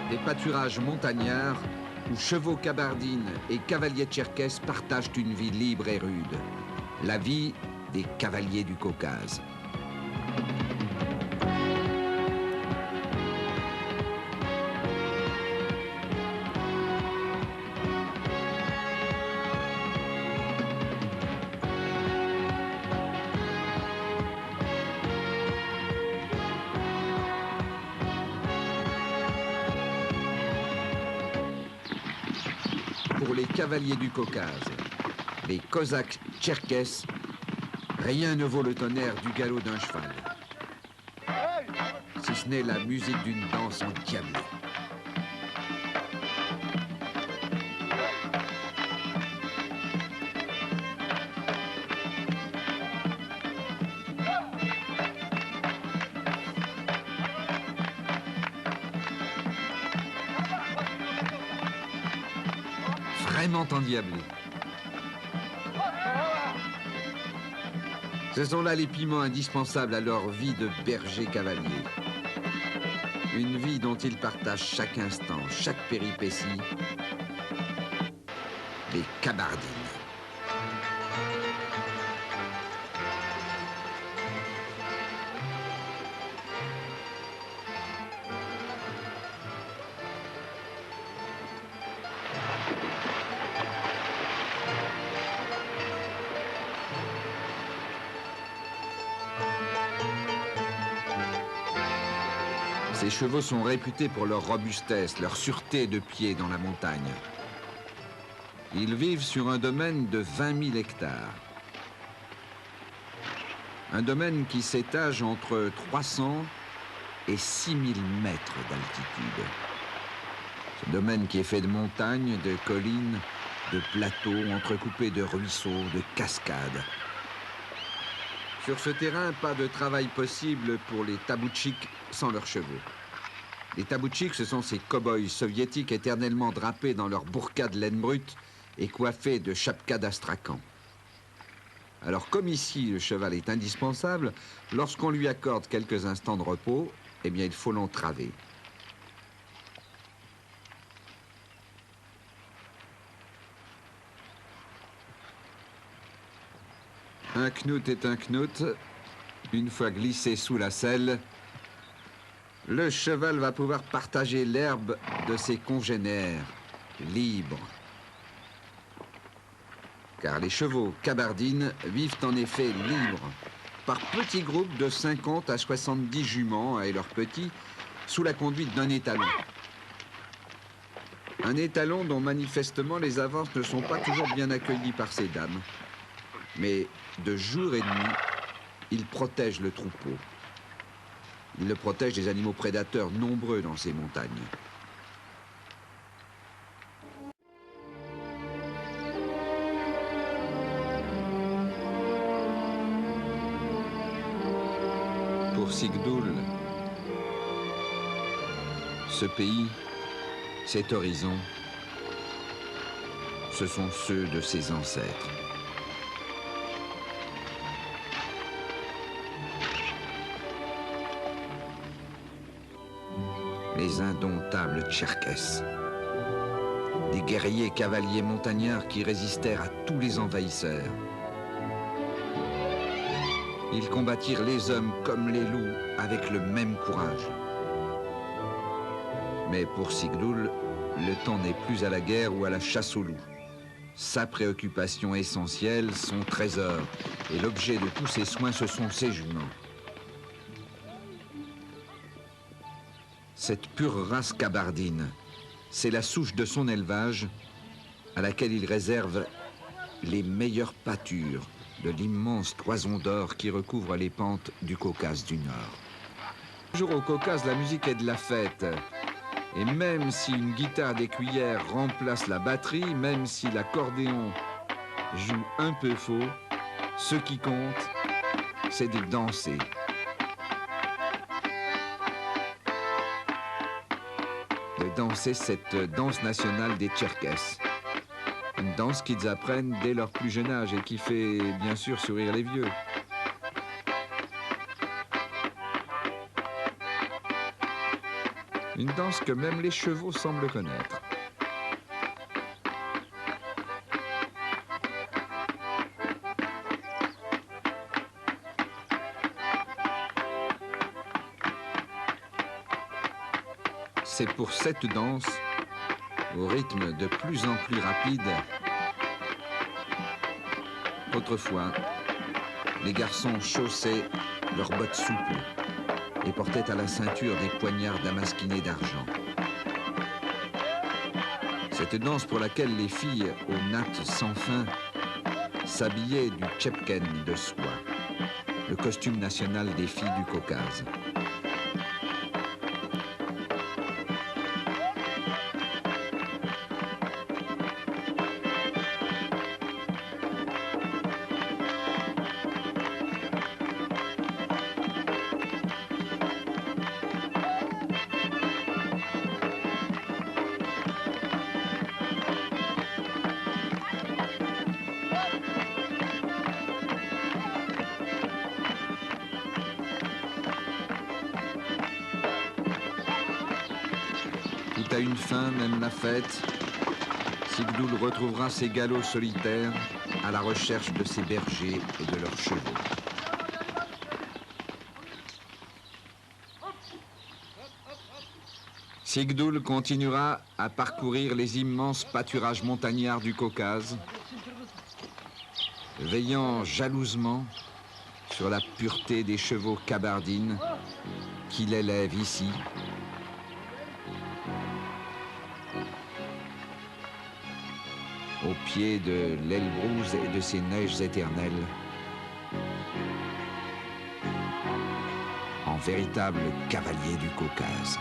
des pâturages montagnards où chevaux kabardines et cavaliers tcherkesses partagent une vie libre et rude. La vie des cavaliers du Caucase. Pour les cavaliers du Caucase, les Cosaques tcherkesses, rien ne vaut le tonnerre du galop d'un cheval, si ce n'est la musique d'une danse endiablée. Vraiment endiablée. Ce sont là les piments indispensables à leur vie de berger cavalier. Une vie dont ils partagent chaque instant, chaque péripétie. Les kabardines. Ces chevaux sont réputés pour leur robustesse, leur sûreté de pied dans la montagne. Ils vivent sur un domaine de 20 000 hectares. Un domaine qui s'étage entre 300 et 6 000 mètres d'altitude. Ce domaine qui est fait de montagnes, de collines, de plateaux entrecoupés de ruisseaux, de cascades. Sur ce terrain, pas de travail possible pour les taboutchiks sans leurs chevaux. Les taboutchiks, ce sont ces cow-boys soviétiques éternellement drapés dans leurs burkas de laine brute et coiffés de chapkas d'astrakhan. Alors, comme ici, le cheval est indispensable, lorsqu'on lui accorde quelques instants de repos, eh bien, il faut l'entraver. Un knout est un knout. Une fois glissé sous la selle, le cheval va pouvoir partager l'herbe de ses congénères, libres. Car les chevaux kabardines vivent en effet libres, par petits groupes de 50 à 70 juments et leurs petits, sous la conduite d'un étalon. Un étalon dont manifestement les avances ne sont pas toujours bien accueillies par ces dames. Mais de jour et de nuit, il protège le troupeau. Il le protège des animaux prédateurs nombreux dans ces montagnes. Pour Sigdoul, ce pays, cet horizon, ce sont ceux de ses ancêtres. Les indomptables Tcherkesses. Des guerriers cavaliers montagnards qui résistèrent à tous les envahisseurs. Ils combattirent les hommes comme les loups avec le même courage. Mais pour Sigdoul, le temps n'est plus à la guerre ou à la chasse aux loups. Sa préoccupation essentielle, son trésor, et l'objet de tous ses soins, ce sont ses juments. Cette pure race kabardine, c'est la souche de son élevage à laquelle il réserve les meilleures pâtures de l'immense toison d'or qui recouvre les pentes du Caucase du Nord. Toujours au Caucase, la musique est de la fête. Et même si une guitare d'écuyère remplace la batterie, même si l'accordéon joue un peu faux, ce qui compte, c'est de danser. De danser cette danse nationale des Tcherkesses. Une danse qu'ils apprennent dès leur plus jeune âge et qui fait bien sûr sourire les vieux. Une danse que même les chevaux semblent connaître. C'est pour cette danse, au rythme de plus en plus rapide, qu'autrefois, les garçons chaussaient leurs bottes souples et portaient à la ceinture des poignards damasquinés d'argent. Cette danse pour laquelle les filles aux nattes sans fin s'habillaient du tchepken de soie, le costume national des filles du Caucase. Tout a une fin, même la fête. Sigdoul retrouvera ses galops solitaires à la recherche de ses bergers et de leurs chevaux. Sigdoul continuera à parcourir les immenses pâturages montagnards du Caucase, veillant jalousement sur la pureté des chevaux kabardines qu'il élève ici, au pied de l'Elbrouz et de ses neiges éternelles, en véritable cavalier du Caucase.